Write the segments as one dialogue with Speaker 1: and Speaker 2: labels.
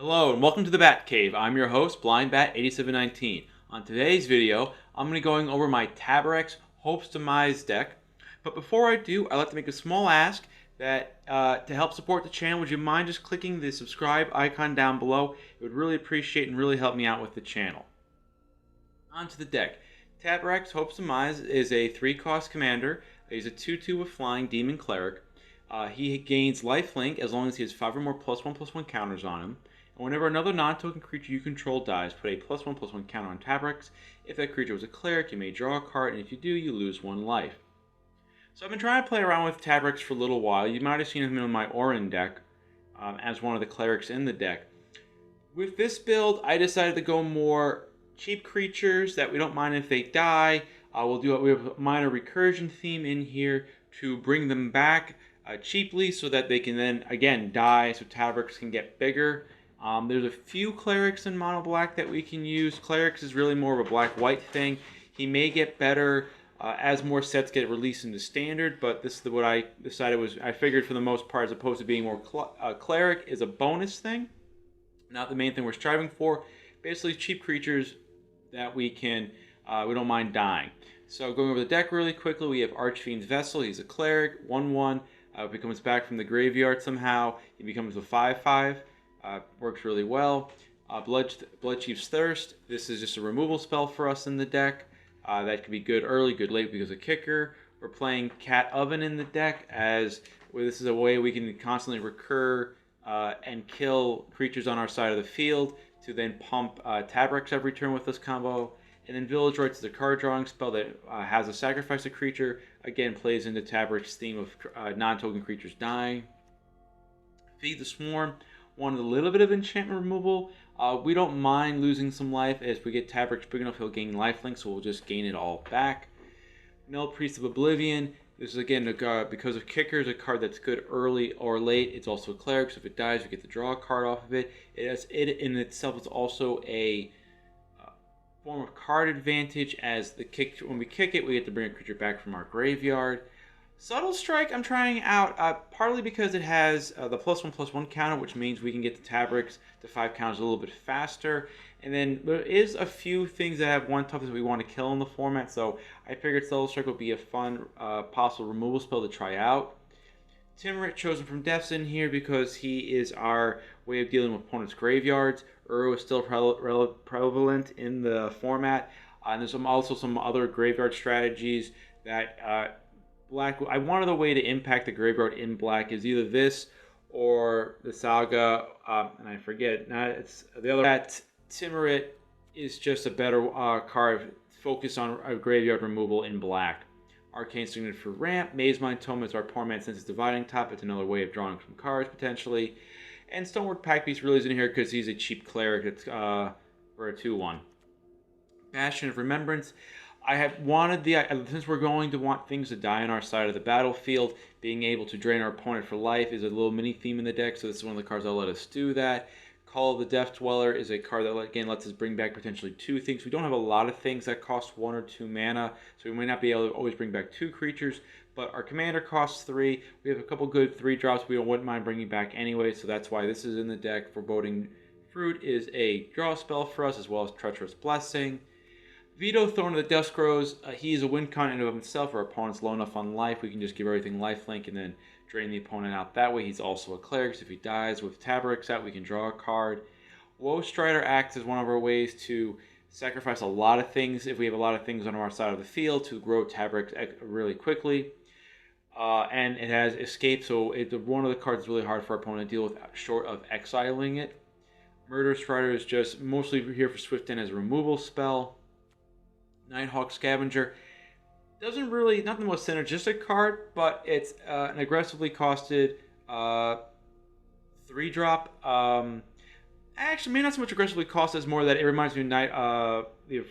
Speaker 1: Hello and welcome to the Bat Cave. I'm your host, BlindBat8719. On today's video, I'm going to be going over my Taborax Hopes Demise deck. But before I do, I'd like to make a small ask that to help support the channel, would you mind just clicking the subscribe icon down below? It would really appreciate and really help me out with the channel. On to the deck. Taborax Hopes Demise is a 3-cost commander. He's a 2/2 with flying demon cleric. He gains lifelink as long as he has 5 or more +1/+1 counters on him. And whenever another non-token creature you control dies, put a +1/+1 counter on Taborax. If that creature was a cleric, you may draw a card, and if you do, you lose 1 life. So I've been trying to play around with Taborax for a little while. You might have seen him in my Orin deck as one of the clerics in the deck. With this build, I decided to go more cheap creatures that we don't mind if they die. We have a minor recursion theme in here to bring them back cheaply so that they can then, again, die so Taborax can get bigger. There's a few clerics in mono black that we can use. Clerics is really more of a black-white thing. He may get better as more sets get released into standard, but this is what I decided was, I figured for the most part, as opposed to being more cleric, is a bonus thing, not the main thing we're striving for. Basically, cheap creatures that we don't mind dying. So going over the deck really quickly, we have Archfiend's Vessel. He's a cleric, 1/1. If he comes back from the graveyard somehow, he becomes a 5/5. Works really well. Bloodchief's Thirst. This is just a removal spell for us in the deck. That could be good early, good late because of kicker. We're playing Cat Oven in the deck this is a way we can constantly recur and kill creatures on our side of the field to then pump Taborax every turn with this combo. And then Village Rites is a card drawing spell that has a sacrifice a creature. Again, plays into Taborax's theme of non-token creatures dying. Feed the Swarm. Wanted a little bit of enchantment removal. We don't mind losing some life. As we get Taborax big enough, he'll gain lifelink, so we'll just gain it all back. Nullpriest of Oblivion. This is, again, because of kickers, a card that's good early or late. It's also a cleric, so if it dies, we get to draw a card off of it. It in itself is also a form of card advantage, as when we kick it, we get to bring a creature back from our graveyard. Subtle Strike I'm trying out, partly because it has the +1/+1 counter, which means we can get the Taborax to 5 counters a little bit faster. And then there is a few things that have 1 toughness we want to kill in the format, so I figured Subtle Strike would be a fun possible removal spell to try out. Tymaret, chosen from Death's in here because he is our way of dealing with opponents' graveyards. Uro is still prevalent in the format, and there's also some other graveyard strategies that Black. I wanted a way to impact the graveyard in black is either this or the Saga, and I forget. It's the other. That Tymaret is just a better card focused on graveyard removal in black. Arcane Signet for ramp. Mazemind Tome is our poor man since it's dividing top. It's another way of drawing some cards potentially. And Stonework Pack Beast really is in here because he's a cheap cleric. It's for a 2/1. Bastion of Remembrance. I have wanted since we're going to want things to die on our side of the battlefield, being able to drain our opponent for life is a little mini theme in the deck, so this is one of the cards that'll let us do that. Call of the Death Dweller is a card that, again, lets us bring back potentially 2 things. We don't have a lot of things that cost 1 or 2 mana, so we might not be able to always bring back 2 creatures, but our commander costs 3. We have a couple good 3-drops we wouldn't mind bringing back anyway, so that's why this is in the deck. Foreboding Fruit is a draw spell for us, as well as Treacherous Blessing. Vito, Thorn of the Dusk Rose, he is a win con in and of himself. Our opponent's low enough on life, we can just give everything lifelink and then drain the opponent out that way. He's also a cleric, so if he dies with Taborax out, we can draw a card. Woe Strider acts as one of our ways to sacrifice a lot of things if we have a lot of things on our side of the field to grow Taborax really quickly. And it has escape, so one of the cards is really hard for our opponent to deal with short of exiling it. Murderous Rider is just mostly here for Swift End as a removal spell. Nighthawk Scavenger doesn't really, not the most synergistic card, but it's an aggressively costed 3-drop. Actually, maybe not so much aggressively costed as more that it reminds me of the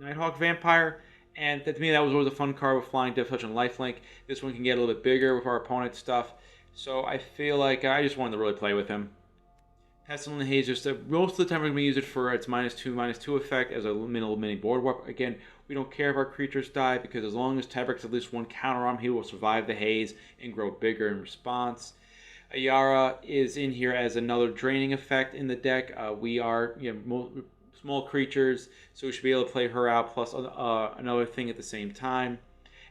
Speaker 1: Nighthawk Vampire, and to me that was always a fun card with Flying Death Touch and Lifelink. This one can get a little bit bigger with our opponent's stuff, so I feel like I just wanted to really play with him. Pestilent Haze, most of the time we're going to use it for its -2/-2 effect as a little mini board warp. Again, we don't care if our creatures die, because as long as Taborax has at least 1 counter on him, he will survive the haze and grow bigger in response. Ayara is in here as another draining effect in the deck. We are small creatures, so we should be able to play her out plus another thing at the same time.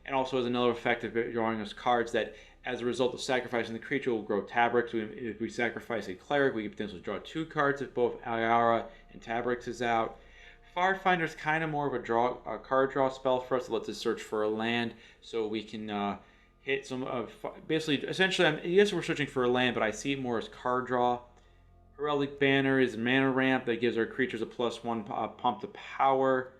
Speaker 1: And also has another effect of drawing us cards that, as a result of sacrificing the creature, will grow Taborax. If we sacrifice a cleric, we can potentially draw 2 cards if both Ayara and Taborax is out. Farfinder is kind of more of a card draw spell for us. It lets us search for a land, so we can hit some essentially. Yes, we're searching for a land, but I see it more as card draw. Heraldic Banner is a mana ramp that gives our creatures a +1 pump to power.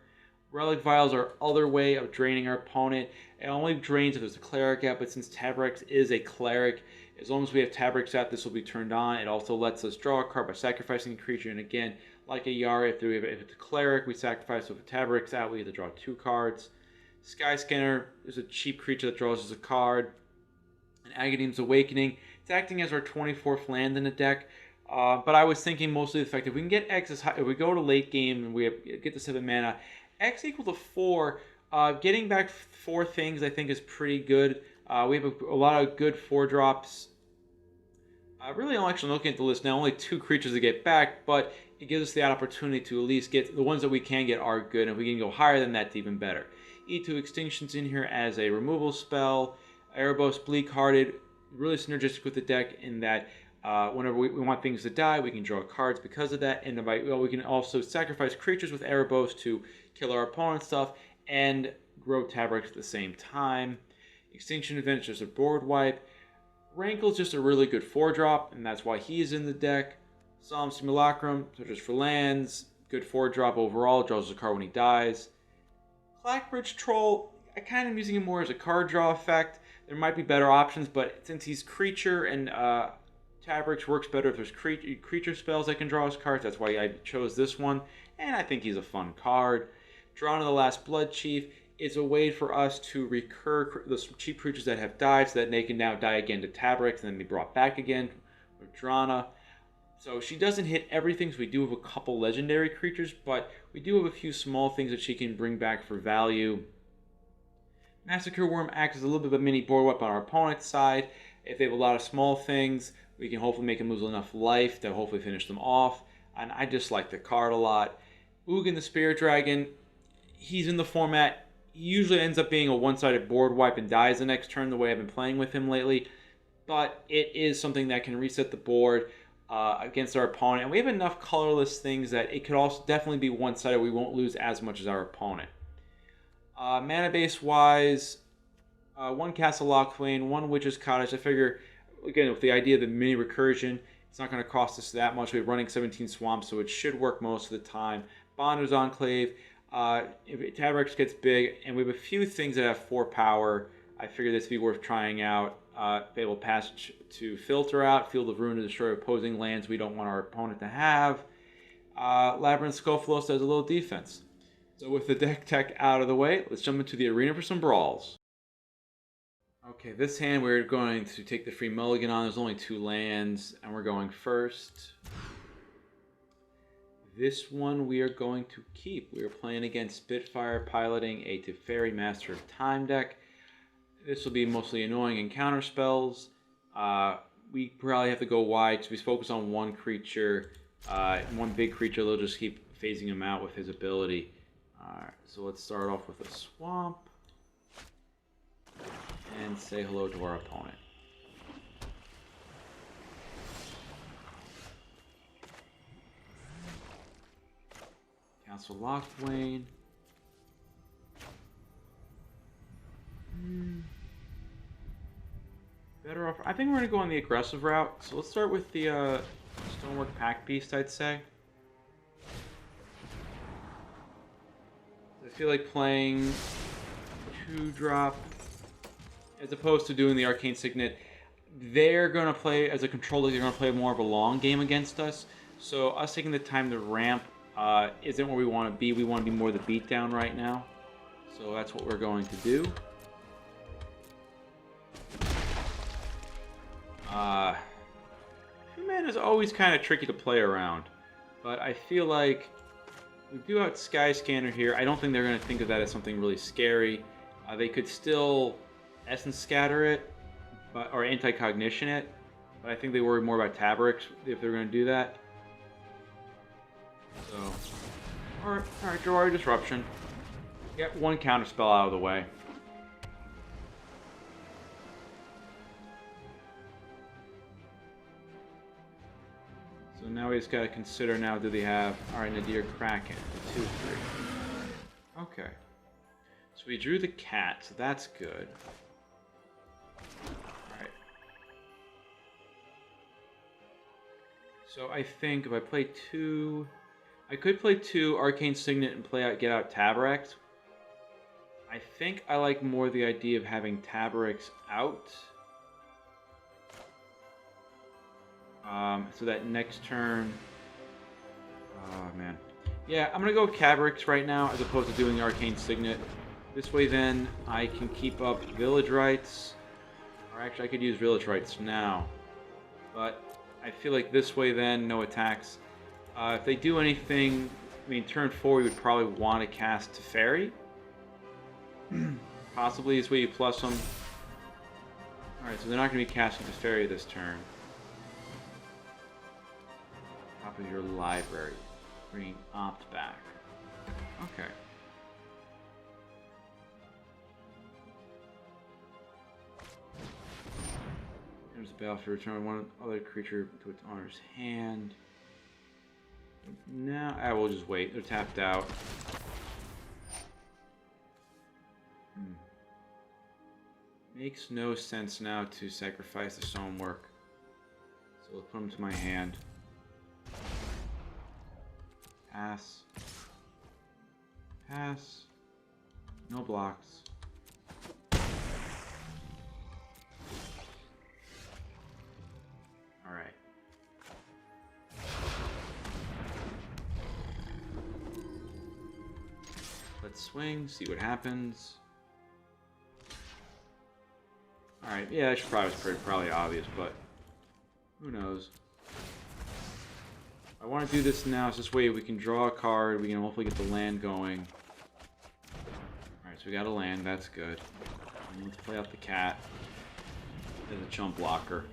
Speaker 1: Relic Vials are other way of draining our opponent. It only drains if there's a cleric out, but since Taborax is a cleric, as long as we have Taborax out, this will be turned on. It also lets us draw a card by sacrificing a creature, and again, like Ayara, if it's a cleric, we sacrifice with Taborax out, we have to draw 2 cards. Skyscanner is a cheap creature that draws us a card. And Agadeem's Awakening, it's acting as our 24th land in the deck. But I was thinking mostly the fact that if we can get X as high, if we go to late game and get to 7 mana, X equal to 4, getting back 4 things I think is pretty good. We have a lot of good 4-drops. Really, I'm actually looking at the list now, only 2 creatures to get back, but it gives us the opportunity to at least get the ones that we can get are good, and if we can go higher than that, even better. E2 Extinction's in here as a removal spell. Erebos Bleak-Hearted, really synergistic with the deck in that whenever we want things to die, we can draw cards because of that, and we can also sacrifice creatures with Erebos to kill our opponent's stuff and grow Taborax at the same time. Extinction Event is just a board wipe. Rankle's just a really good 4-drop, and that's why he's in the deck. Solemn Simulacrum, so just for lands, good 4-drop overall, draws a card when he dies. Clackbridge Troll, I kind of using him more as a card draw effect. There might be better options, but since he's creature and Taborax works better if there's creature spells that can draw his cards, that's why I chose this one, and I think he's a fun card. Drawn to the Last Bloodchief is a way for us to recur the cheap creatures that have died so that they can now die again to Taborax and then be brought back again with Drana. So she doesn't hit everything, so we do have a couple legendary creatures, but we do have a few small things that she can bring back for value. Massacre Worm acts as a little bit of a mini board wipe on our opponent's side. If they have a lot of small things, we can hopefully make them lose enough life to hopefully finish them off. And I just like the card a lot. Ugin the Spirit Dragon, he's in the format. He usually ends up being a one-sided board wipe and dies the next turn the way I've been playing with him lately. But it is something that can reset the board against our opponent. And we have enough colorless things that it could also definitely be one-sided. We won't lose as much as our opponent. Mana base wise, 1 Castle Locthwain, 1 Witch's Cottage. I figure, again, with the idea of the mini recursion, it's not going to cost us that much. We're running 17 Swamps, so it should work most of the time. Bonder's Enclave. If Taborax gets big, and we have a few things that have 4 power, I figure this would be worth trying out. Fatal Passage to filter out. Field of Ruin to destroy opposing lands we don't want our opponent to have. Labyrinth Scophlos does a little defense. So with the deck tech out of the way, let's jump into the arena for some brawls. Okay, this hand we're going to take the free mulligan on. There's only 2 lands, and we're going first. This one we are going to keep. We are playing against Spitfire, piloting a Teferi Master of Time deck. This will be mostly annoying and counter spells. We probably have to go wide because we focus on 1 creature, 1 big creature. They'll just keep phasing him out with his ability. Alright, so let's start off with a swamp and say hello to our opponent. Castle Locthwain. Better off. I think we're going to go on the aggressive route. So let's start with the Stonework Pack Beast, I'd say. I feel like playing 2-drop as opposed to doing the Arcane Signet. They're going to play, as a controller, they're going to play more of a long game against us. So us taking the time to ramp isn't where we want to be. We want to be more the beatdown right now. So that's what we're going to do. Two-man is always kind of tricky to play around. But I feel like we do have Skyscanner here. I don't think they're going to think of that as something really scary. They could still Essence Scatter it, or Anti-Cognition it. But I think they worry more about Taborax if they're going to do that. So, alright, Draw Disruption. Get one counter spell out of the way. So now we just gotta consider now, do they have, alright, Nadir Kraken, 2-3. Okay. So we drew the cat, so that's good. Alright. So I think if I play 2... I could play 2 Arcane Signet and get out Taborax. I think I like more the idea of having Taborax out. So that next turn... Oh, man. Yeah, I'm going to go with Taborax right now as opposed to doing the Arcane Signet. This way, then, I can keep up Village Rites. Or actually, I could use Village Rites now. But I feel like this way, then, no attacks. If they do anything... I mean, turn 4, you would probably want to cast Teferi. Possibly this way you plus them. Alright, so they're not going to be casting Teferi this turn. Top of your library. Bringing Opt back. Okay. There's a battle for return one other creature to its owner's hand. Now, I will just wait. They're tapped out. Makes no sense now to sacrifice the stonework. So let's put them to my hand. Pass. Pass. No blocks. Alright. Let's swing, see what happens. Alright, yeah, that should probably obvious, but who knows. I want to do this now, so this way we can draw a card, we can hopefully get the land going. Alright, so we got a land, that's good. And let's play out the cat as a chump blocker.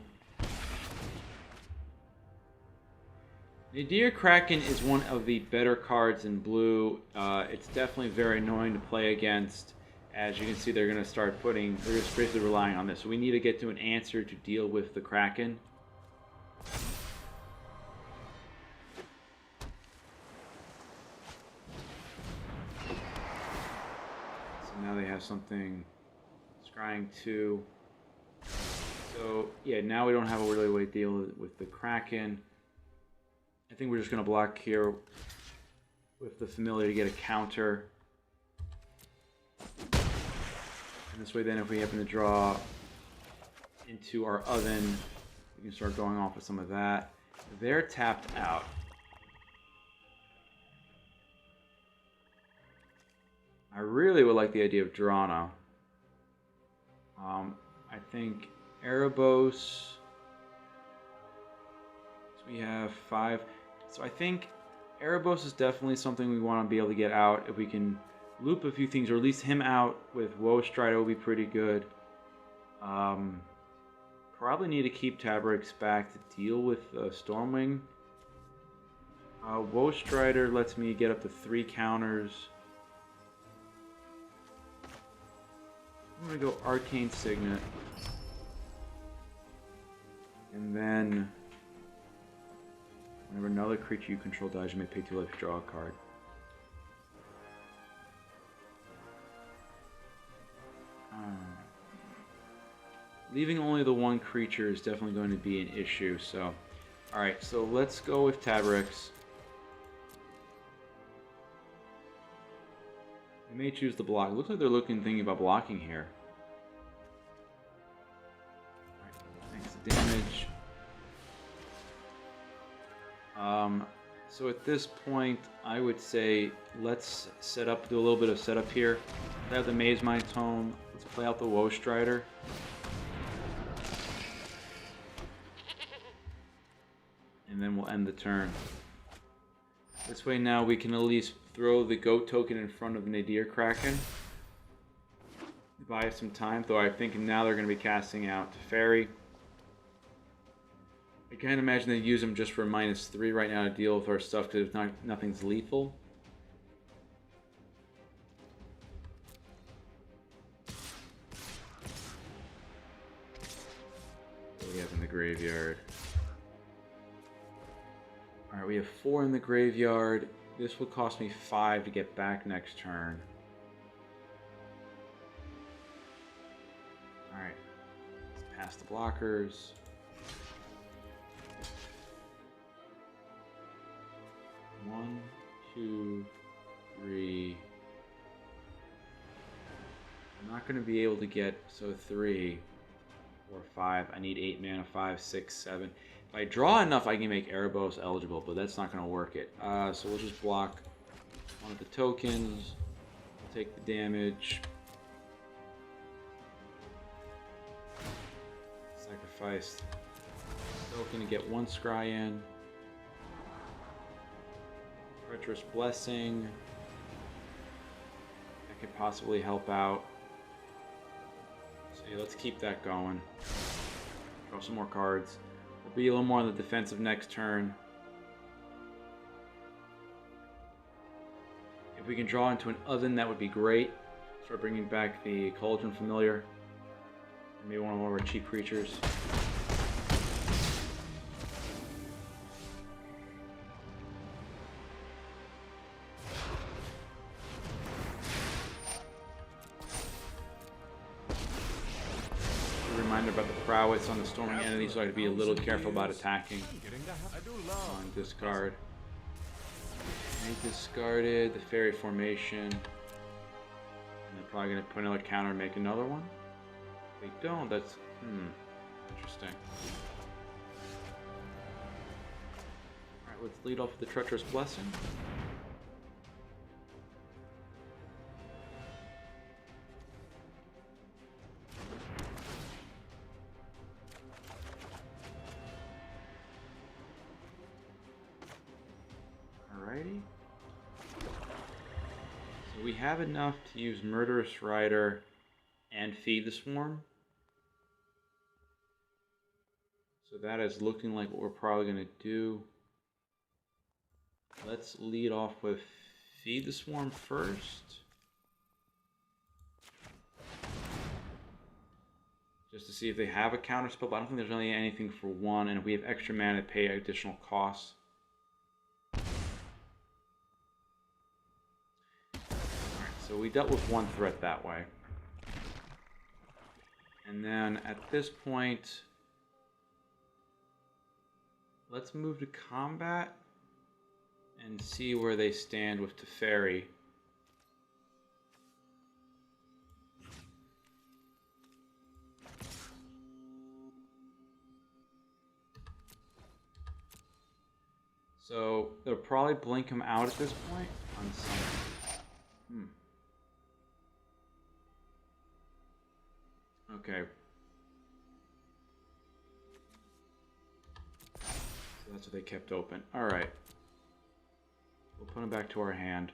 Speaker 1: Nadir Kraken is one of the better cards in blue. It's definitely very annoying to play against. As you can see, they're going to start they're just basically relying on this. So we need to get to an answer to deal with the Kraken. So now they have something, scrying 2. So yeah, now we don't have a really way to deal with the Kraken. I think we're just going to block here with the Familiar to get a counter. And this way then if we happen to draw into our oven, we can start going off with some of that. They're tapped out. I really would like the idea of Drana. I think Erebos. So we have 5. So I think Erebos is definitely something we want to be able to get out. If we can loop a few things, or at least him out with Woe Strider will be pretty good. Probably need to keep Taborax back to deal with Stormwing. Woe Strider lets me get up to 3 counters. I'm going to go Arcane Signet. And then whenever another creature you control dies, you may pay 2 life to draw a card. Leaving only the 1 creature is definitely going to be an issue, so... Alright, so let's go with Taborax. They may choose the block. It looks like they're thinking about blocking here. Alright, thanks to damage. So at this point, I would say let's do a little bit of setup here. I have the Maze Mind Tome. Let's play out the Woe Strider. And then we'll end the turn. This way now we can at least throw the goat token in front of the Nadir Kraken. Buy us some time, though I think now they're going to be casting out Teferi. I can't imagine they use them just for -3 right now to deal with our stuff because nothing's lethal. What do we have in the graveyard? Alright, we have 4 in the graveyard. This will cost me 5 to get back next turn. Alright, let's pass the blockers. One, two, three. I'm not going to be able to get, so 3, 4, 5. I need 8 mana, 5, 6, 7. If I draw enough, I can make Erebos eligible, but that's not going to work it. So we'll just block one of the tokens, take the damage, sacrifice the token to get 1 scry in. Treacherous Blessing. That could possibly help out. So yeah, let's keep that going. Draw some more cards. We'll be a little more on the defensive next turn. If we can draw into an oven, that would be great. Start bringing back the Cauldron Familiar. Maybe one of our cheap creatures. Reminder about the prowess on the storming entity, so I have to be a little careful about attacking. On discard. They discarded the fairy formation. And they're probably going to put another counter and make another one. If they don't, that's interesting. Alright, let's lead off with the Treacherous Blessing. Alrighty. So we have enough to use Murderous Rider and Feed the Swarm. So that is looking like what we're probably going to do. Let's lead off with Feed the Swarm first. Just to see if they have a counter spell, but I don't think there's really anything for 1, and if we have extra mana, pay additional costs. So we dealt with 1 threat that way. And then at this point, let's move to combat and see where they stand with Teferi. So they'll probably blink him out at this point on some. Okay. So that's what they kept open. Alright. We'll put them back to our hand.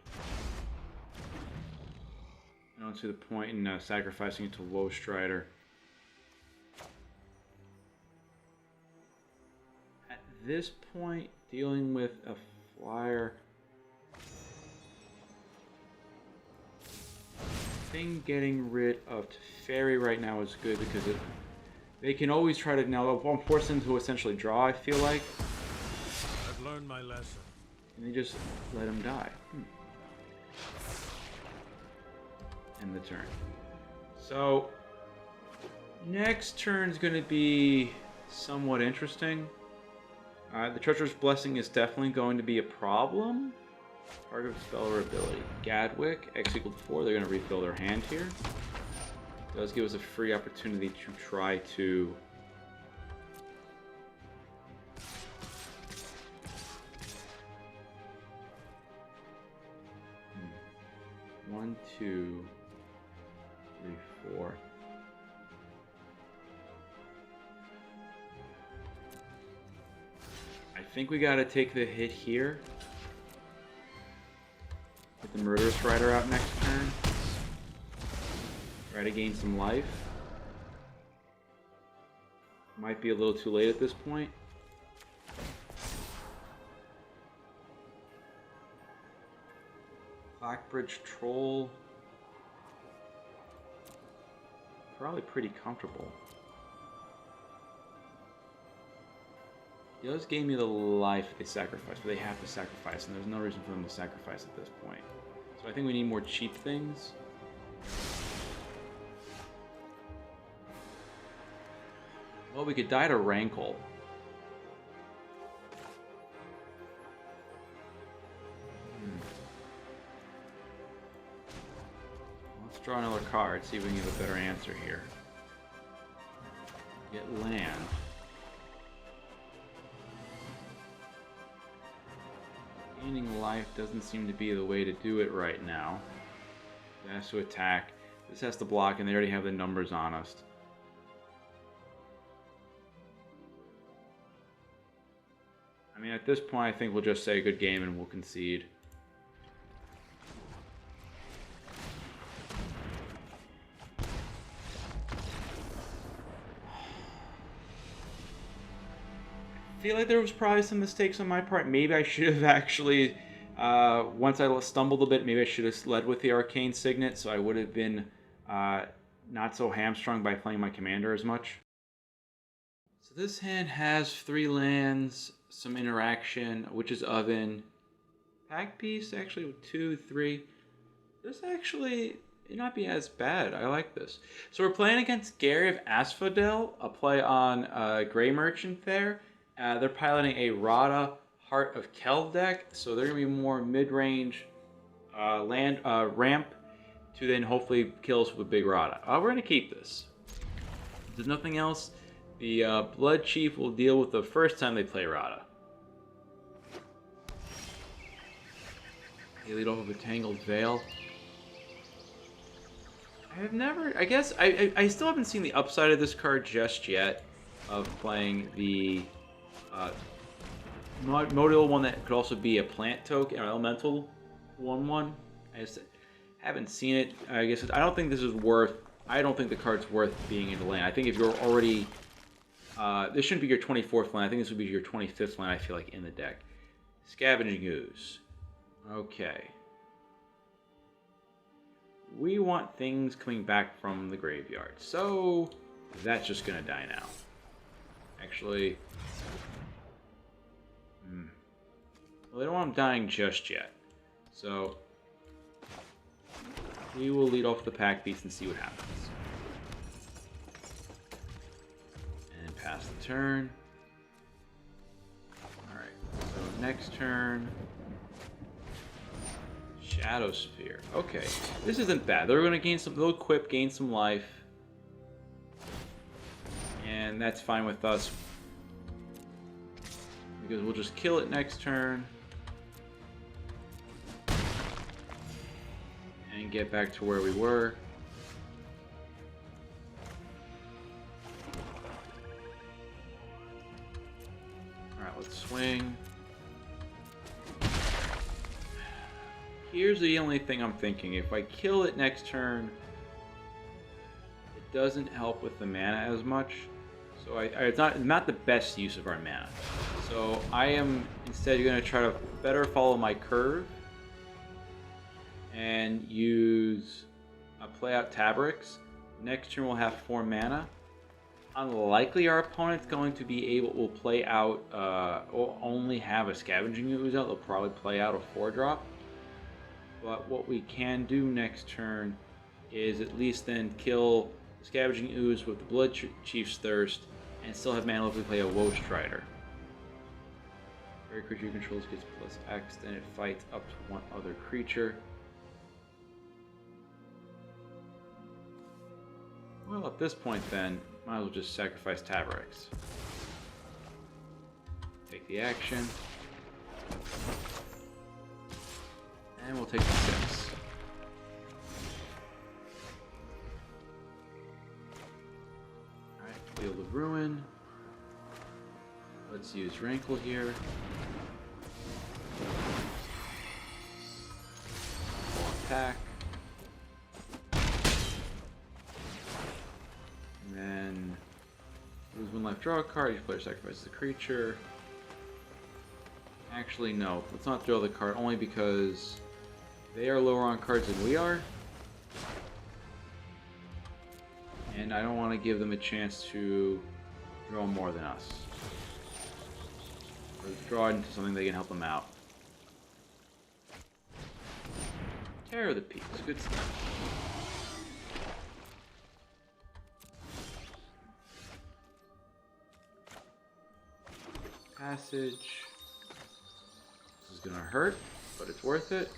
Speaker 1: I don't see the point in sacrificing it to Woe Strider. At this point, dealing with a flyer. I think getting rid of Teferi right now is good because they can always try to now force them to essentially draw, I feel like.
Speaker 2: I've learned my lesson.
Speaker 1: And they just let him die. End the turn. So next turn is going to be somewhat interesting. The Treacherous Blessing is definitely going to be a problem. Target spell or ability. Gadwick, X = 4. They're going to refill their hand here. Does give us a free opportunity to try to One, two, three, 4. I think we got to take the hit here. Get the Murderous Rider out next turn. Try to gain some life. Might be a little too late at this point. Blackbridge Troll. Probably pretty comfortable. He does gain me the life they sacrifice, but they have to sacrifice, and there's no reason for them to sacrifice at this point. So I think we need more cheap things. Well, we could die to Rankle. Let's draw another card, see if we can get a better answer here. Get land. Gaining life doesn't seem to be the way to do it right now. It has to attack. This has to block, and they already have the numbers on us. I mean, at this point, I think we'll just say good game and we'll concede. I feel like there was probably some mistakes on my part. Maybe I should have actually, once I stumbled a bit, maybe I should have led with the Arcane Signet, so I would have been not so hamstrung by playing my commander as much. So this hand has 3 lands, some interaction, Witch's Oven, Pack Piece, actually with 2, 3. This actually may not be as bad. I like this. So we're playing against Gary of Asphodel, a play on Grey Merchant there. They're piloting a Rada Heart of Kel deck, so they're going to be more mid-range land ramp to then hopefully kill us with a big Rada. We're going to keep this. If there's nothing else, the Bloodchief will deal with the first time they play Rada. They lead off with a Tangled Veil. I guess, I still haven't seen the upside of this card just yet, of playing the modal one that could also be a plant token, or elemental 1/1. I just haven't seen it. I guess I don't think this is worth. I don't think the card's worth being in the lane. I think if you're already, this shouldn't be your 24th lane. I think this would be your 25th lane. I feel like in the deck. Scavenging Ooze. Okay. We want things coming back from the graveyard, so that's just gonna die now. Actually. Well, they don't want them dying just yet. So, we will lead off the Pack Beast and see what happens. And pass the turn. Alright, so next turn. Shadow Sphere. Okay, this isn't bad. They're going to gain some, they'll equip, gain some life. And that's fine with us. Because we'll just kill it next turn. And get back to where we were. Alright, let's swing. Here's the only thing I'm thinking. If I kill it next turn, it doesn't help with the mana as much. So it's not the best use of our mana. So I am instead going to try to better follow my curve and use a play out Taborax. Next turn we'll have 4 mana. Unlikely our opponent's going to be able will play out will only have a Scavenging Ooze out. They'll probably play out a 4-drop. But what we can do next turn is at least then kill the Scavenging Ooze with the Bloodchief's Thirst and still have mana if we play a Woe Strider. Every creature you control gets +X, then it fights up to 1 other creature. Well, at this point then, might as well just sacrifice Taborax. Take the action. And we'll take the 6. Alright, Field of Ruin. Let's use Rankle here. Full attack. And then lose 1 life, draw a card. Each player sacrifices a creature. Actually, no. Let's not throw the card, only because They are lower on cards than we are. And I don't want to give them a chance to draw more than us. Or draw into something that can help them out. Terror of the Peaks, good stuff. Passage. This is gonna hurt, but it's worth it.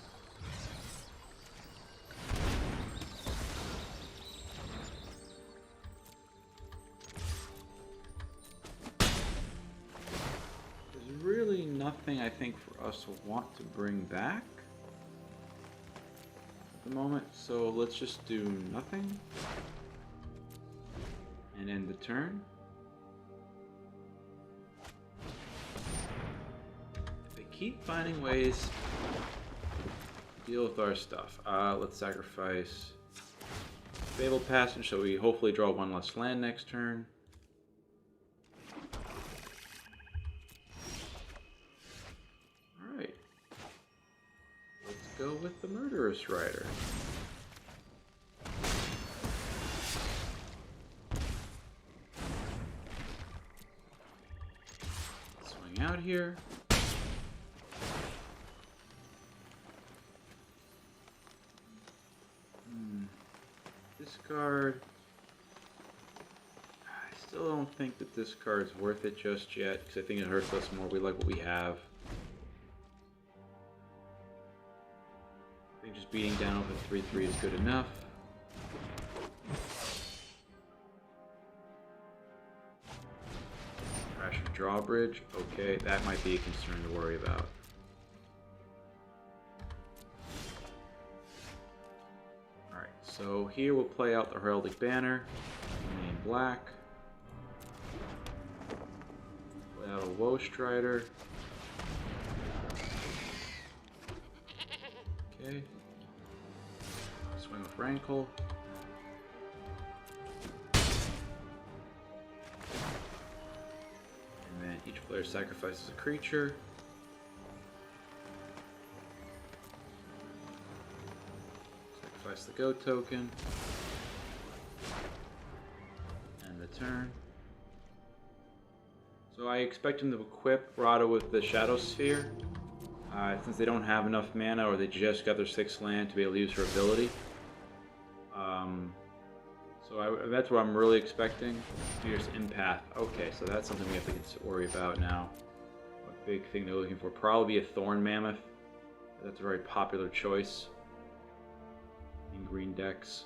Speaker 1: There's really nothing I think for us to want to bring back at the moment, so let's just do nothing and end the turn. Keep finding ways to deal with our stuff. Let's sacrifice Fabled Passage so we hopefully draw one less land next turn. Alright. Let's go with the Murderous Rider. Swing out here. Discard. I still don't think that this card's worth it just yet, because I think it hurts us more. We like what we have. I think just beating down over 3/3 is good enough. Crash of Drawbridge. Okay, that might be a concern to worry about. So here we'll play out the Heraldic Banner, main black, play out a Woe Strider, okay, swing with Rankle, and then each player sacrifices a creature. The go token and the turn. So I expect him to equip Rada with the Shadow Sphere since they don't have enough mana or they just got their 6th land to be able to use her ability. That's what I'm really expecting. Fierce Empath. Okay, so that's something we have to worry about now. A big thing they're looking for. Probably a Thorn Mammoth. That's a very popular choice in green decks.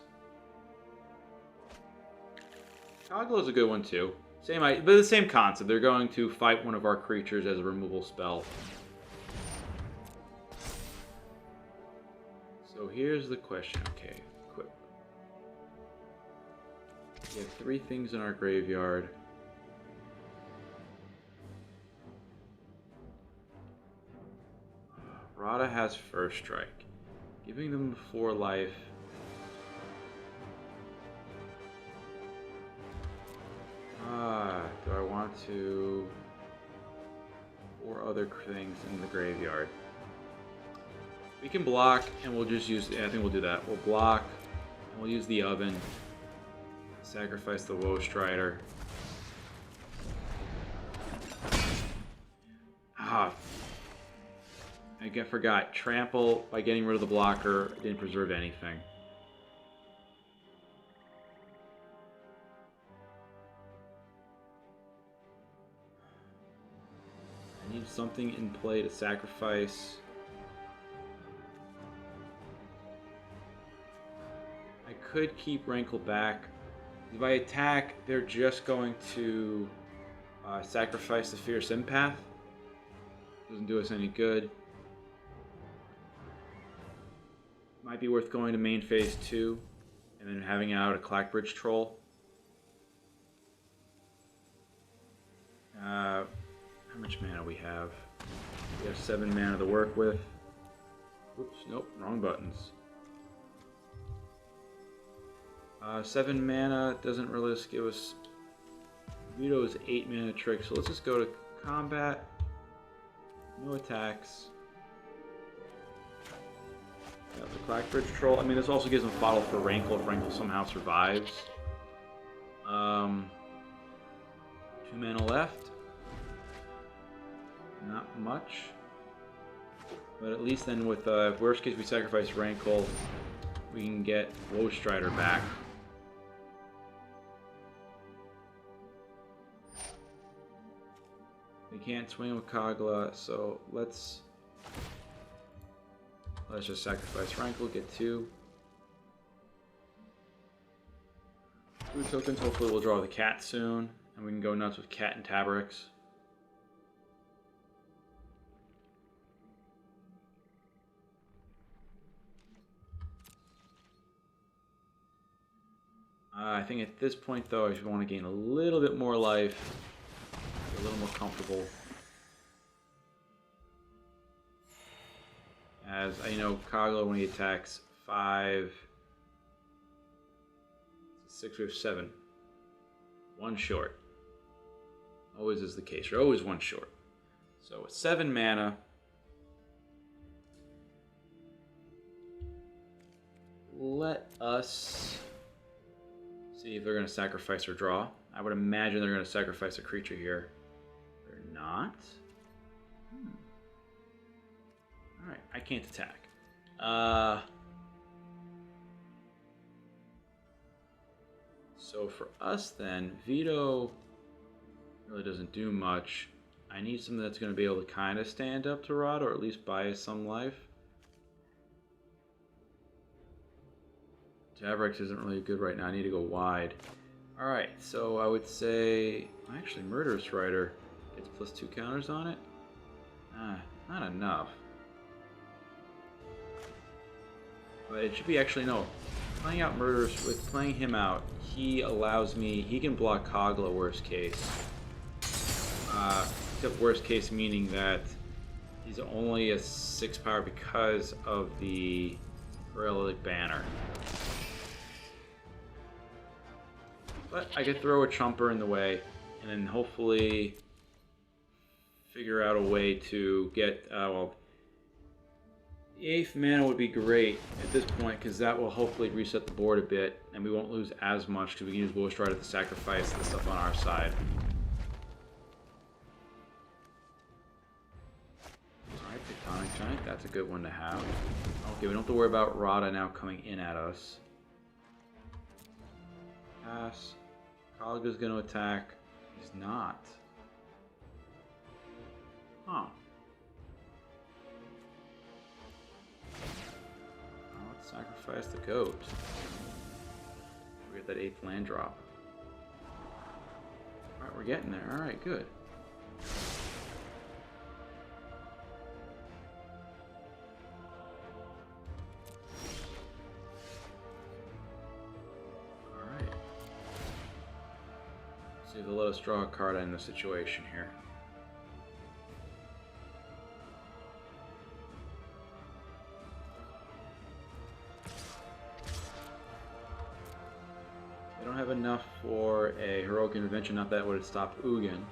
Speaker 1: Coglo's a good one too. But the same concept. They're going to fight one of our creatures as a removal spell. So here's the question. Okay, equip. We have 3 things in our graveyard. Rada has First Strike. Giving them 4 life. Do I want to... 4 other things in the graveyard. We can block, and we'll just use... Yeah, I think we'll do that. We'll block, and we'll use the Oven. Sacrifice the Woe Strider. I forgot. Trample, by getting rid of the blocker, didn't preserve anything. I need something in play to sacrifice. I could keep Rankle back. If I attack, they're just going to sacrifice the Fierce Empath. Doesn't do us any good. Might be worth going to main phase 2 and then having out a Clackbridge Troll. How much mana we have? We have 7 mana to work with. Oops, nope, wrong buttons. 7 mana doesn't really give us... Vito is 8 mana trick, so let's just go to combat. No attacks. Yep, Clackbridge Troll. I mean, this also gives him fodder for Rankle if Rankle somehow survives. 2 mana left. Not much. But at least then with, worst case we sacrifice Rankle, we can get Woe Strider back. We can't swing with Kogla, so let's just sacrifice Rankle, get 2. 2 tokens, hopefully we'll draw the cat soon, and we can go nuts with cat and Taborax. I think at this point though, I just want to gain a little bit more life, get a little more comfortable. As you know, Kogla when he attacks 5, 6 or 7, 1 short. Always is the case. You're always 1 short. So with 7 mana, let us see if they're going to sacrifice or draw. I would imagine they're going to sacrifice a creature here. They're not. Alright, I can't attack. So for us then, Vito really doesn't do much. I need something that's going to be able to kind of stand up to Rod, or at least buy us some life. Taborax isn't really good right now. I need to go wide. Alright, so I would say... Actually, Murderous Rider gets +2 counters on it. Not enough. But it should be actually... No. Playing out Murderous... With playing him out, he allows me... He can block Kogla, worst case. Except worst case meaning that he's only a 6 power because of the Relic Banner. But I could throw a Trumper in the way, and then hopefully figure out a way to get, well, the 8th mana would be great at this point, because that will hopefully reset the board a bit, and we won't lose as much, because we can use Woe Strider to sacrifice the stuff on our side. Alright, Tectonic Giant, that's a good one to have. Okay, we don't have to worry about Rada now coming in at us. Pass. Kogla's going to attack. He's not. Huh. Let's sacrifice the goat. We get that 8th land drop. Alright, we're getting there. Alright, good. See if they'll let us draw a card in the situation here. They don't have enough for a Heroic Intervention, not that would stop Ugin.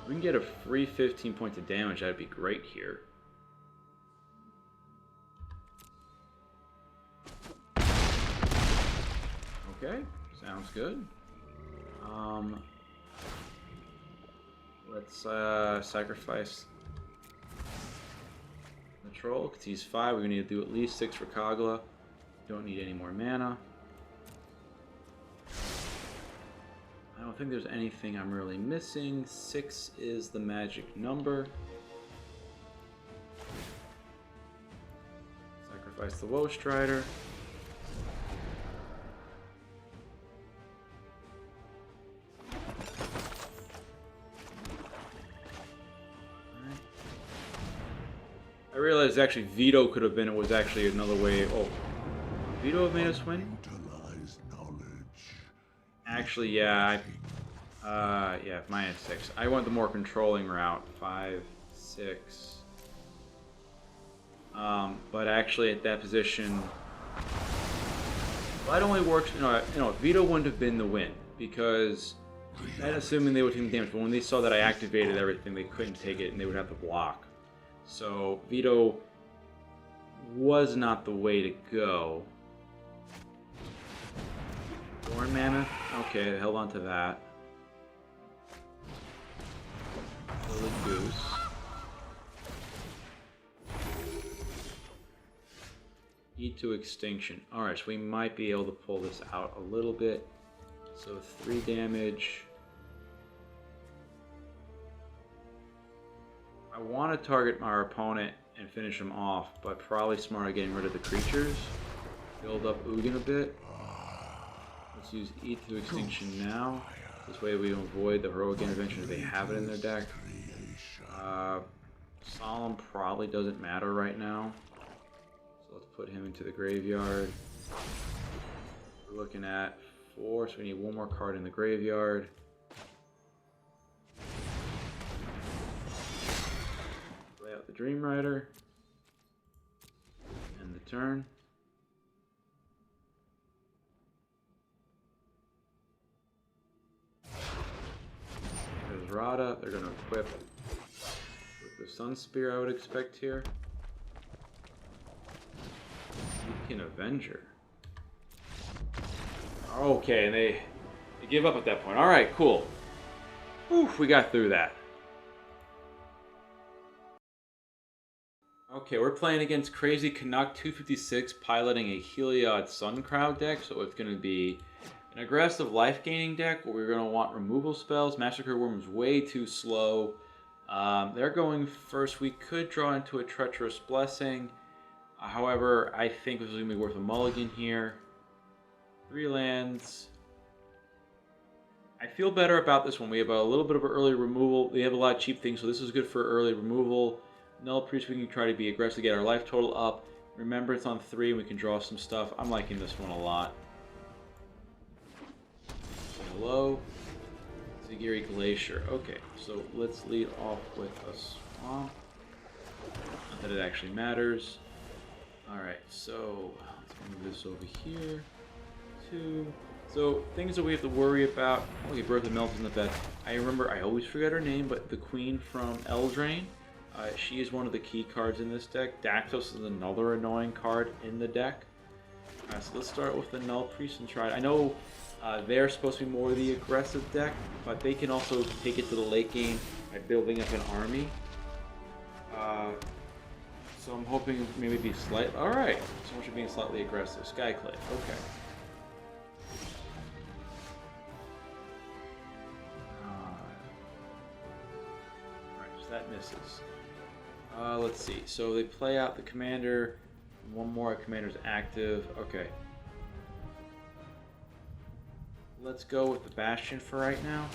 Speaker 1: If we can get a free 15 points of damage, that'd be great here. Okay, sounds good. Let's sacrifice the troll, because he's 5. We're going to need to do at least 6 for Kogla. Don't need any more mana. I don't think there's anything I'm really missing. 6 is the magic number. Sacrifice the Woe Strider. I realized actually Vito could have been, it was actually another way. Oh, Vito have made us win? Actually, yeah, yeah, -6. I went the more controlling route, 5, 6. But actually at that position, well, that only works, you know, Vito wouldn't have been the win, because, and assuming they would take the damage, but when they saw that I activated everything, they couldn't take it and they would have to block. So Vito was not the way to go. Thorn Mammoth? Okay, I held on to that. Lily Goose. Eat to Extinction. Alright, so we might be able to pull this out a little bit. So 3 damage. I want to target our opponent and finish him off, but probably smarter getting rid of the creatures. Build up Ugin a bit. Let's use Eat to Extinction now. This way we avoid the Heroic Intervention if they have it in their deck. Solemn probably doesn't matter right now. So let's put him into the graveyard. We're looking at 4, so we need 1 more card in the graveyard. Play out the Dream Rider. End the turn. There's Rada. They're going to equip with the Sun Spear, I would expect here. Beacon Avenger. Okay, and they give up at that point. Alright, cool. Whew, we got through that. Okay, we're playing against Crazy Canuck 256, piloting a Heliod Suncrowd deck, so it's going to be an aggressive life-gaining deck where we're going to want removal spells. Massacre Worm's way too slow. They're going first. We could draw into a Treacherous Blessing. However, I think this is going to be worth a mulligan here. 3 lands. I feel better about this one. We have a little bit of early removal. We have a lot of cheap things, so this is good for early removal. Nullpriest, we can try to be aggressive, get our life total up. Remember, it's on 3, and we can draw some stuff. I'm liking this one a lot. Hello. Zagiri Glacier. Okay, so let's lead off with a swamp. Not that it actually matters. Alright, so let's move this over here. 2. So, things that we have to worry about. Oh, he brought the melt in the bed. I remember, I always forget her name, but the queen from Eldraine. She is one of the key cards in this deck. Daxos is another annoying card in the deck. So let's start with the Nullpriest and try. I know they're supposed to be more the aggressive deck, but they can also take it to the late game by building up an army. So I'm hoping maybe be slight. All right, so much for being slightly aggressive. Skyclave. Okay. Alright, so that misses. Let's see. So they play out the commander. 1 more commander's active. Okay. Let's go with the Bastion for right now.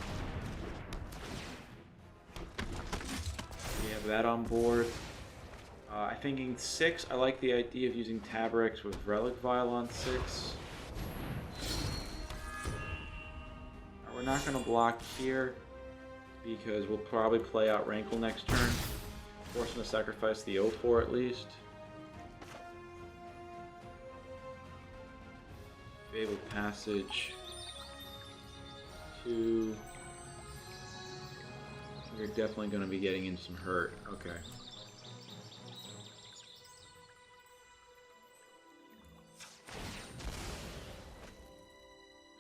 Speaker 1: We have that on board. I'm thinking 6. I like the idea of using Taborax with Relic Vial on 6. We're not going to block here because we'll probably play out Rankle next turn. Force him to sacrifice the O4 at least. Fabled Passage. 2. We're definitely going to be getting in some hurt. Okay.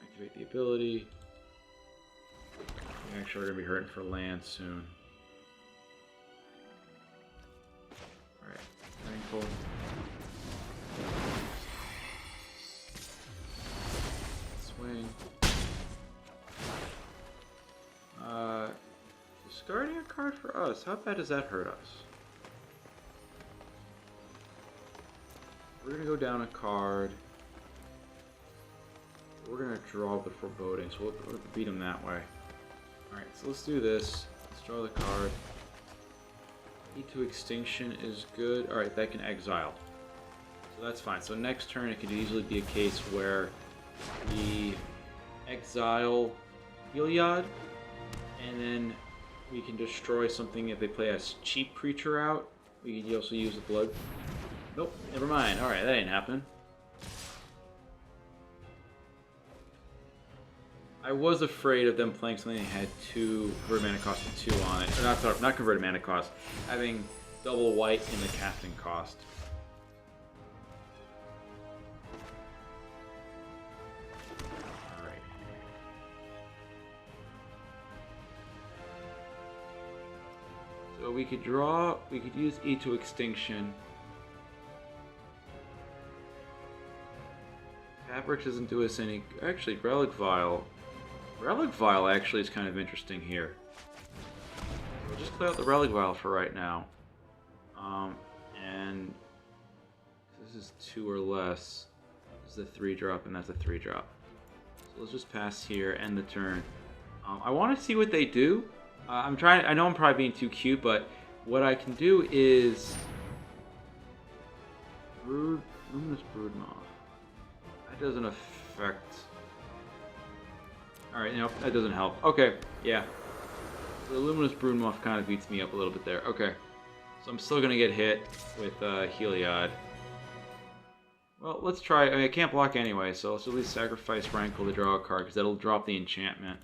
Speaker 1: Activate the ability. Actually, we're going to be hurting for land soon. Alright, Rankle. Swing. Discarding a card for us. How bad does that hurt us? We're going to go down a card. We're going to draw the Foreboding, so we'll beat him that way. Alright, so let's do this. Let's draw the card. Eat to Extinction is good. Alright, that can exile. So that's fine. So next turn it could easily be a case where we exile Heliod, and then we can destroy something if they play a cheap creature out. We can also use the blood. Nope, never mind. Alright, that ain't happening. I was afraid of them playing something that had 2 converted mana cost and 2 on it. Or not converted mana cost, having double white in the casting cost. we could draw, we could use E to Extinction. Taborax doesn't do us any... Actually, Relic Vial. Relic Vial actually is kind of interesting here. We'll just play out the Relic Vial for right now. And this is 2 or less. This is a 3-drop, and that's a 3-drop. So let's just pass here, end the turn. I want to see what they do. I'm trying. I know I'm probably being too cute, but what I can do is Luminous Broodmoth. That doesn't affect. All right, nope, that doesn't help. Okay, yeah. The Luminous Broodmoth kind of beats me up a little bit there. Okay, so I'm still gonna get hit with Heliod. Well, let's try. I mean, I can't block anyway, so let's at least sacrifice Rankle to draw a card because that'll drop the enchantment.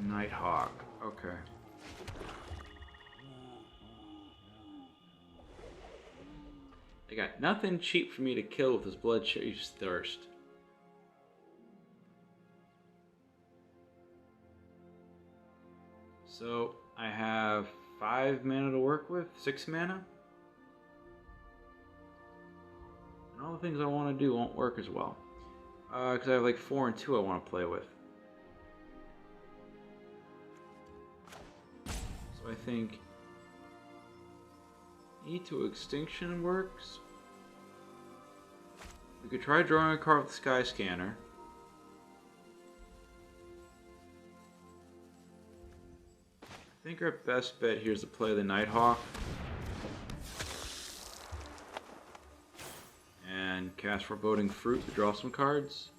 Speaker 1: Nighthawk. Okay. They got nothing cheap for me to kill with this Bloodchief's Thirst. So I have 5 mana to work with, 6 mana. And all the things I want to do won't work as well. Because I have like 4 and 2 I want to play with. I think E to Extinction works. We could try drawing a card with the Sky Scanner. I think our best bet here is to play the Nighthawk and cast Foreboding Fruit to draw some cards.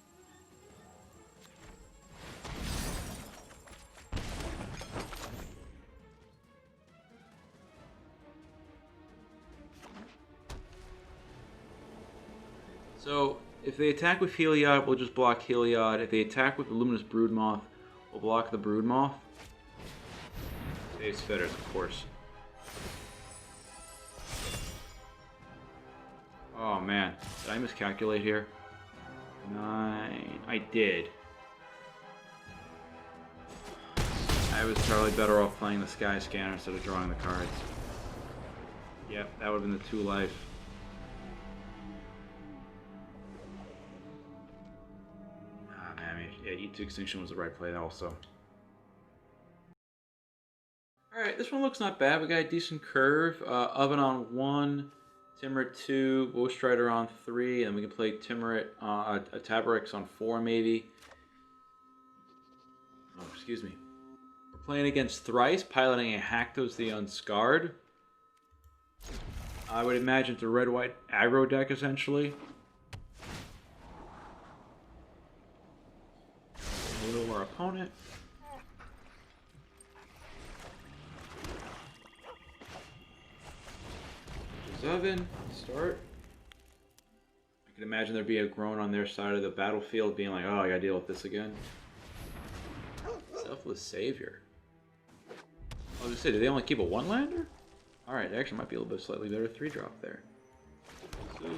Speaker 1: So, if they attack with Heliod, we'll just block Heliod. If they attack with the Luminous Broodmoth, we'll block the Broodmoth. Saves Fetters, of course. Oh man, did I miscalculate here? 9... I did. I was probably better off playing the Sky Scanner instead of drawing the cards. Yep, that would have been the 2 life. Yeah, E to Extinction was the right play also. Alright, this one looks not bad. We got a decent curve. Oven on 1, Tymaret 2, Woe Strider on 3, and we can play Tymaret, a Taborax on 4 maybe. Oh, excuse me. We're playing against Thrice, piloting a Haktos the Unscarred. I would imagine it's a red-white aggro deck essentially. Our opponent. Oven, start. I can imagine there'd be a groan on their side of the battlefield being like, oh, I gotta deal with this again. Selfless Savior. I was gonna say, do they only keep a 1-lander? Alright, actually might be a little bit slightly better 3-drop there. So,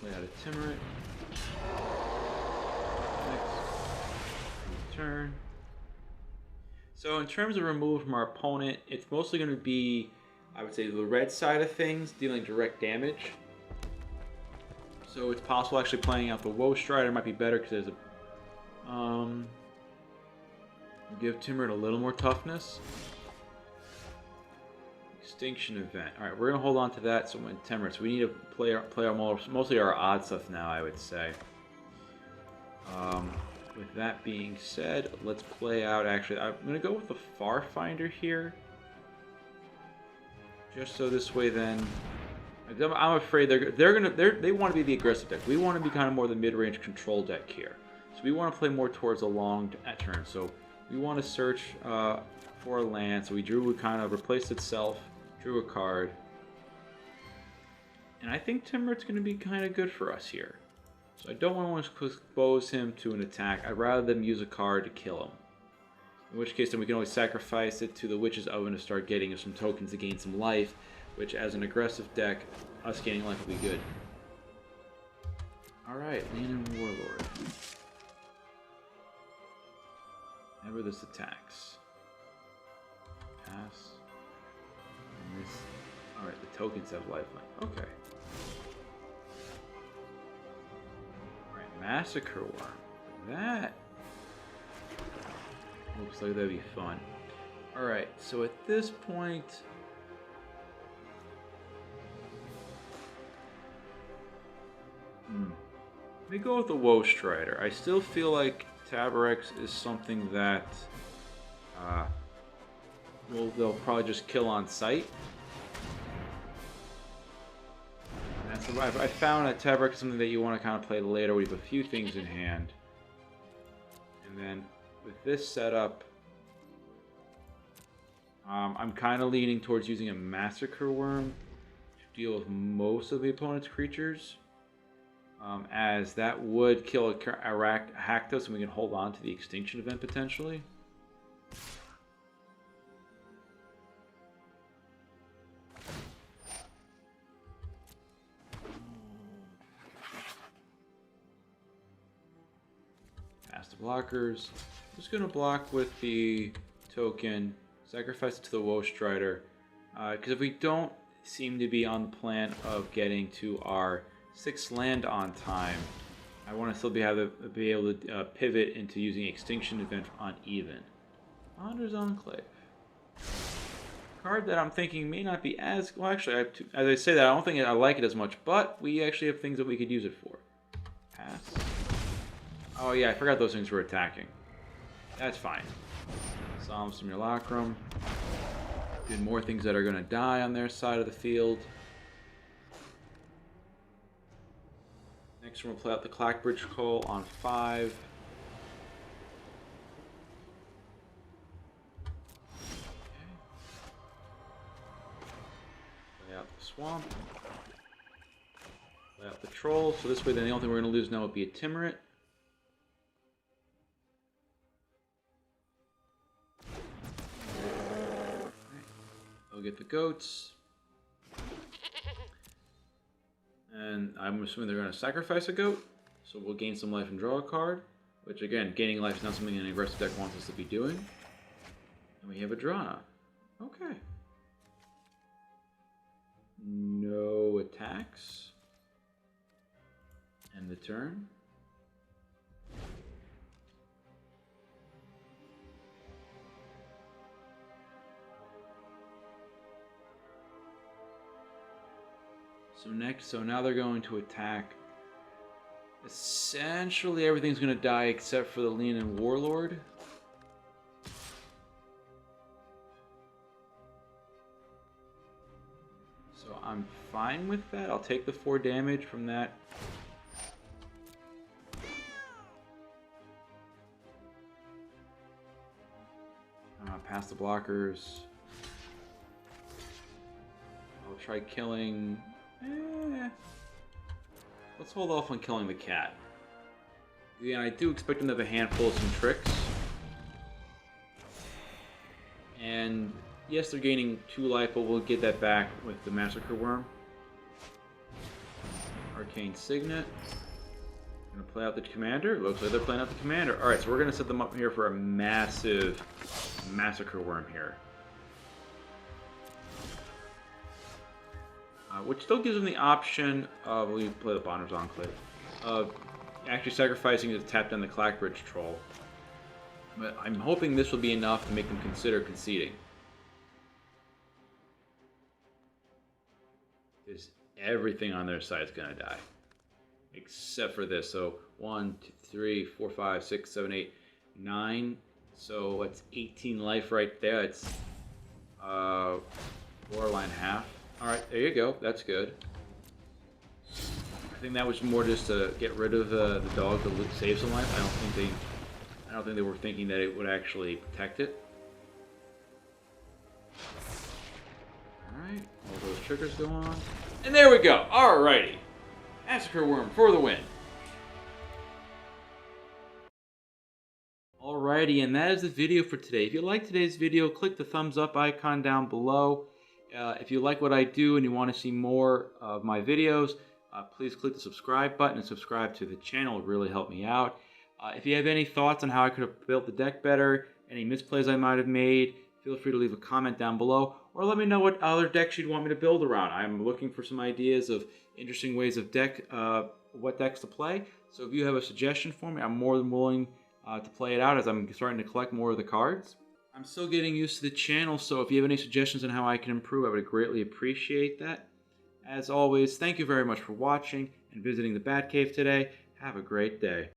Speaker 1: play out a Tymaret. Turn. So in terms of removal from our opponent, it's mostly going to be, I would say, the red side of things, dealing direct damage. So it's possible actually playing out the Woe Strider might be better because there's a give Tymaret a little more toughness. Extinction Event. All right, we're gonna hold on to that. So when Tymaret, so we need to play our mostly our odd stuff now, I would say. With that being said, let's play out. Actually, I'm gonna go with the Farfinder here, just so this way then. I'm afraid they want to be the aggressive deck. We want to be kind of more the mid-range control deck here. So we want to play more towards a long turn. So we want to search for a land. So we kind of replaced itself, drew a card, and I think Tymaret's going to be kind of good for us here. So I don't want to expose him to an attack. I'd rather them use a card to kill him. In which case, then we can always sacrifice it to the Witch's Oven to start getting some tokens to gain some life, which as an aggressive deck, us gaining life will be good. Alright, Leaning Warlord. Whenever this attacks. Pass. And this. Alright, the tokens have lifelink. Okay. Alright, Massacre Worm. That looks like that'd be fun. Alright, so at this point. Let me go with the Woe Strider. I still feel like Taborax is something that they'll probably just kill on sight. And so I found that Taborax is something that you want to kind of play later. We have a few things in hand. And then with this setup, I'm kind of leaning towards using a Massacre Worm to deal with most of the opponent's creatures. As that would kill a Haktos and we can hold on to the extinction event potentially. Pass the blockers. Just going to block with the token, sacrifice it to the Woe Strider. Because if we don't seem to be on the plan of getting to our 6 land on time, I want to still be able to pivot into using Extinction Event on even. Wander's Enclave. Card that I'm thinking may not be as well. Actually, as I say that, I don't think I like it as much, but we actually have things that we could use it for. Pass. Oh yeah, I forgot those things were attacking. That's fine. Solemn Simulacrum. Did more things that are going to die on their side of the field. Next, we'll play out the Clackbridge Call on 5. Play out the Swamp. Play out the Troll. So this way, then the only thing we're going to lose now would be a Tymaret. We'll get the Goats. And I'm assuming they're going to sacrifice a goat, so we'll gain some life and draw a card, which again, gaining life is not something an aggressive deck wants us to be doing. And we have a Drana. Okay. No attacks. End the turn. So now they're going to attack. Essentially everything's going to die except for the Leaning Warlord. So I'm fine with that. I'll take the 4 damage from that. Pass the blockers. I'll try killing... Let's hold off on killing the cat. Again, I do expect them to have a handful of some tricks. And yes, they're gaining 2 life, but we'll get that back with the Massacre Worm. Arcane Signet. Gonna play out the commander. Looks like they're playing out the commander. Alright, so we're gonna set them up here for a massive Massacre Worm here. Which still gives them the option of, we play the Wander's Enclave, of actually sacrificing to tap down the Clackbridge Troll. But I'm hoping this will be enough to make them consider conceding. Because everything on their side is going to die. Except for this. So 1, 2, 3, 4, 5, 6, 7, 8, 9. So that's 18 life right there. It's borderline half. Alright, there you go. That's good. I think that was more just to get rid of the dog to save some life. I don't think they were thinking that it would actually protect it. Alright, all those triggers go on. And there we go. Alrighty. Massacre Worm for the win. Alrighty, and that is the video for today. If you like today's video, click the thumbs up icon down below. If you like what I do and you want to see more of my videos, Please click the subscribe button and subscribe to the channel. It really helped me out. If you have any thoughts on how I could have built the deck better, any misplays I might have made, feel free to leave a comment down below, or let me know what other decks you'd want me to build around. I'm looking for some ideas of interesting ways of what decks to play. So if you have a suggestion for me, I'm more than willing to play it out as I'm starting to collect more of the cards. I'm still getting used to the channel, so if you have any suggestions on how I can improve, I would greatly appreciate that. As always, thank you very much for watching and visiting the Batcave today. Have a great day.